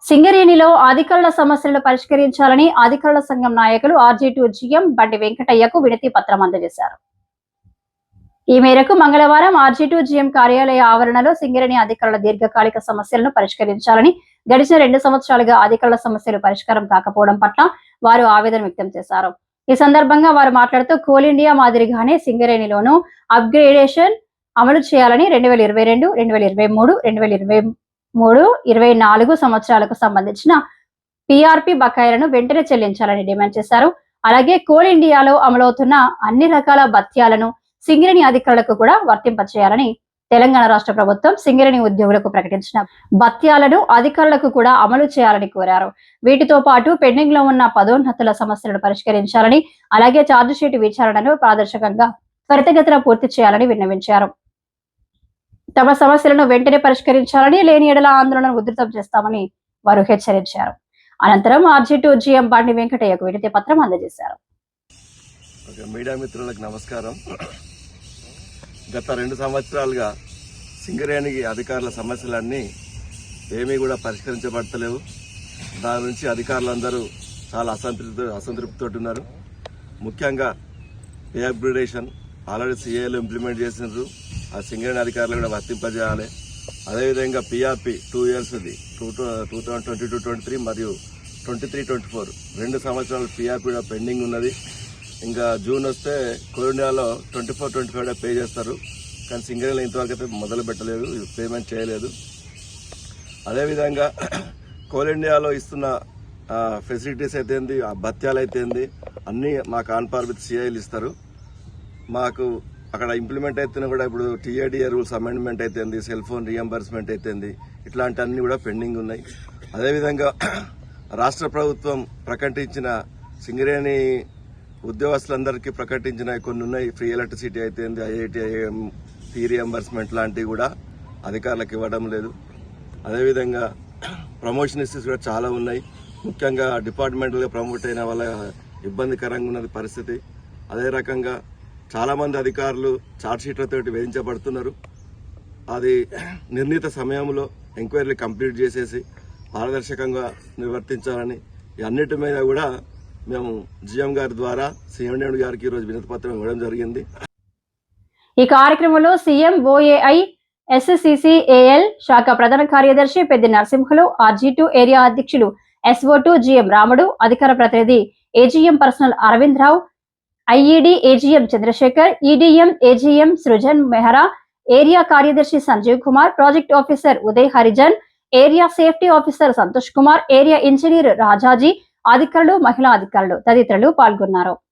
సింగరేణిలో అధికారుల సమస్యలను పరిష్కరించాలని అధికారుల సంఘం నాయకులు ఆర్జీ2 జీఎం బండి వెంకటయ్యకు వినతి పత్రం అందజేశారు. ఈ మేరకు మంగళవారం ఆర్జీ2 జీఎం కార్యాలయ ఆవరణలో సింగరేణి అధికారుల దీర్ఘకాలిక సమస్యలను పరిష్కరించాలని, గడిచిన 2 సంవత్సరాలుగా అధికారుల సమస్యలు పరిష్కారం కాకపోవడం పట్ల వారు ఆవేదన వ్యక్తం చేశారు. ఈ సందర్భంగా వారు మాట్లాడుతూ కోల్ ఇండియా మాదిరిగానే సింగరేణిలోనూ అప్గ్రేడేషన్ అమలు చేయాలని 2022, 2023, 2024 సంవత్సరాలకు సంబంధించిన పిఆర్పి బకాయిలను వెంటనే చెల్లించాలని డిమాండ్ చేశారు. అలాగే కోల్ ఇండియాలో అమలవుతున్న అన్ని రకాల భత్యాలను సింగరేణి అధికారులకు కూడా వర్తింపచేయాలని, తెలంగాణ రాష్ట్ర ప్రభుత్వం సింగరేణి ఉద్యోగులకు ప్రకటించిన భత్యాలను అధికారులకు కూడా అమలు చేయాలని కోరారు. వీటితో పాటు పెండింగ్ లో ఉన్న పదోన్నతుల సమస్యలను పరిష్కరించాలని, అలాగే ఛార్జ్ షీట్ విచారణను పారదర్శకంగా త్వరితగతిన పూర్తి చేయాలని విన్నవించారు. తమ సమస్యలను వెంటనే పరిష్కరించాలని, లేని ఎడల ఆందోళనను ఉధృతం చేస్తామని వారు హెచ్చరించారు. అనంతరం ఆర్జీ2 జీఎం బండి వెంకటయ్యకు వినతి పత్రం అందజేశారు. మీడియా మిత్రులకు నమస్కారం. గత 2 సంవత్సరాలుగా సింగరేణి అధికారుల సమస్యలన్నీ ఏమీ కూడా పరిష్కరించబడతలేవు. దాని నుంచి అధికారులందరూ చాలా అసంతృప్తితో ఉన్నారు. ముఖ్యంగా పే అప్గ్రేడేషన్ ఆల్రెడీ సిఏలు ఇంప్లిమెంట్ చేసినారు, ఆ సింగరేణి అధికారులు కూడా వర్తింపజేయాలి. అదేవిధంగా పిఆర్పి 2 ఇయర్స్ది 2022-23 మరియు 23-24 2 సంవత్సరాలు పిఆర్పి కూడా పెండింగ్ ఉన్నది. ఇంకా జూన్ వస్తే కోల్ ఇండియాలో 24-25 పే చేస్తారు, కానీ సింగరేణిలో ఇంతవరకు అయితే మొదలు పెట్టలేదు, పేమెంట్ చేయలేదు. అదేవిధంగా కోల్ ఇండియాలో ఇస్తున్న ఫెసిలిటీస్ అయితే ఏంది, ఆ భత్యాలు అయితే ఏంది, అన్నీ మాకు ఆన్ పార్ విత్ సిఐలు ఇస్తారు. మాకు అక్కడ ఇంప్లిమెంట్ అవుతున్నా కూడా ఇప్పుడు టీఏడిఏ రూల్స్ అమెండ్మెంట్ అయితేంది, సెల్ ఫోన్ రియంబర్స్మెంట్ అయితేంది, ఇట్లాంటి అన్ని కూడా పెండింగ్ ఉన్నాయి. అదేవిధంగా రాష్ట్ర ప్రభుత్వం ప్రకటించిన సింగరేణి ఉద్యోగస్తులందరికీ ప్రకటించిన కొన్ని ఉన్నాయి, ఫ్రీ ఎలక్ట్రిసిటీ అయితేంది, ఐఐటిఐఎం ఫీ రియంబర్స్మెంట్ లాంటివి కూడా అధికారులకు ఇవ్వడం లేదు. అదేవిధంగా ప్రమోషన్ ఇష్యూస్ కూడా చాలా ఉన్నాయి. ముఖ్యంగా డిపార్ట్మెంట్గా ప్రమోట్ అయిన వాళ్ళ ఇబ్బందికరంగా ఉన్నది పరిస్థితి. అదే రకంగా చాలామంది అధికారులు ఛార్జ్షీట్లతో వేధించబడుతున్నారు. అది నిర్ణీత సమయంలో ఎంక్వైరీ కంప్లీట్ చేసేసి పారదర్శకంగా నిర్వర్తించాలని, అన్నిటి మీద కూడా మేము జిఎం గారి ద్వారా సీఎం గారికి ఈరోజు వినతి పత్రం ఇవ్వడం జరిగింది. ఈ కార్యక్రమంలో సీఎం ఓఏఐ ఎస్సీసీఏఎల్ శాఖ ప్రధాన కార్యదర్శి పెద్ది నరసింహులు, ఆర్జీ2 ఏరియా అధ్యక్షులు SO2 జీఎం రాముడు, అధికార ప్రతినిధి AGM personnel Arvind Rao, IED AGM Chandrasekhar, EDM AGM Srujan Mehra, area కార్యదర్శి Sanjeev Kumar, project officer Uday Harijan, area safety officer Santosh Kumar, area engineer Rajaji, అధికారులు, మహిళా అధికారులు తదితరులు పాల్గొన్నారు.